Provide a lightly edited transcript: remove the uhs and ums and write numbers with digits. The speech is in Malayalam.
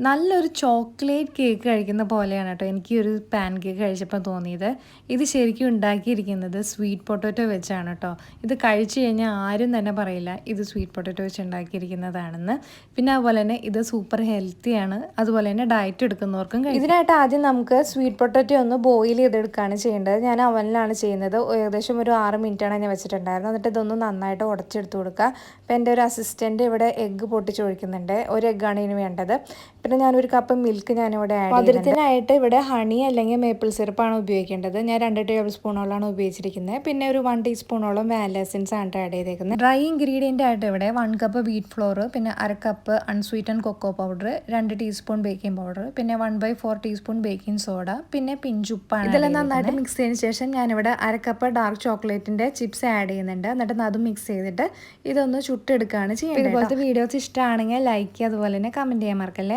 നല്ലൊരു ചോക്ലേറ്റ് കേക്ക് കഴിക്കുന്ന പോലെയാണ് കേട്ടോ എനിക്ക് ഒരു പാൻ കേക്ക് കഴിച്ചപ്പോൾ തോന്നിയത്. ഇത് ശരിക്കും ഉണ്ടാക്കിയിരിക്കുന്നത് സ്വീറ്റ് പൊട്ടാറ്റോ വെച്ചാണ് കേട്ടോ. ഇത് കഴിച്ചു കഴിഞ്ഞാൽ ആരും തന്നെ പറയില്ല ഇത് സ്വീറ്റ് പൊട്ടാറ്റോ വെച്ച് ഉണ്ടാക്കിയിരിക്കുന്നതാണെന്ന്. പിന്നെ അതുപോലെ തന്നെ ഇത് സൂപ്പർ ഹെൽത്തിയാണ്. അതുപോലെ തന്നെ ഡയറ്റ് എടുക്കുന്നവർക്കും ഇതിനായിട്ട് ആദ്യം നമുക്ക് സ്വീറ്റ് പൊട്ടാറ്റോ ഒന്ന് ബോയിൽ ചെയ്തെടുക്കുകയാണ് ചെയ്യേണ്ടത്. ഞാൻ അവനിലാണ് ചെയ്യുന്നത്. ഏകദേശം ഒരു 6 മിനിറ്റാണ് ഞാൻ വെച്ചിട്ടുണ്ടായിരുന്നത്. എന്നിട്ട് ഇതൊന്ന് നന്നായിട്ട് ഉടച്ചെടുത്ത് കൊടുക്കുക. അപ്പോൾ എൻ്റെ ഒരു അസിസ്റ്റൻറ്റ് ഇവിടെ എഗ്ഗ് പൊട്ടിച്ചൊഴിക്കുന്നുണ്ട്. ഒരു എഗ്ഗാണ് ഇതിന് വേണ്ടത്. പിന്നെ ഞാനൊരു കപ്പ് മിൽക്ക് ഞാനിവിടെ ആഡ് ചെയ്യുന്നുണ്ട്. മധുരത്തിനായിട്ട് ഇവിടെ ഹണി അല്ലെങ്കിൽ മേപ്പിൾ സിറപ്പാണ് ഉപയോഗിക്കേണ്ടത്. ഞാൻ 2 ടേബിൾ സ്പൂണോളാണ് ഉപയോഗിച്ചിരിക്കുന്നത്. പിന്നെ ഒരു 1 ടീസ്പൂണോളം വാനില എസൻസ് ആണ് ആഡ് ചെയ്തേക്കുന്നത്. ഡ്രൈ ഇൻഗ്രീഡിയൻ്റ് ആയിട്ട് ഇവിടെ 1 കപ്പ് വീറ്റ് ഫ്ലോർ, പിന്നെ 1/2 cup unsweetened cocoa powder, 2 teaspoon baking powder, പിന്നെ 1/4 ടീസ്പൂൺ ബേക്കിംഗ് സോഡ, പിന്നെ പിഞ്ചുപ്പാണ്. ഇതെല്ലാം നന്നായിട്ട് മിക്സ് ചെയ്തതിന് ശേഷം ഞാനിവിടെ 1/2 കപ്പ് ഡാർക്ക് ചോക്ലേറ്റിൻ്റെ ചിപ്സ് ആഡ് ചെയ്യുന്നുണ്ട്. എന്നിട്ട് അതും മിക്സ് ചെയ്തിട്ട് ഇതൊന്ന് ചുട്ടെടുക്കുകയാണ് ചെയ്യുന്നത്. ഇതുപോലത്തെ വീഡിയോസ് ഇഷ്ടമാണെങ്കിൽ ലൈക്ക് ചെയ്യുക, അതുപോലെ തന്നെ കമൻറ്റ് ചെയ്യാൻ മറക്കല്ലേ.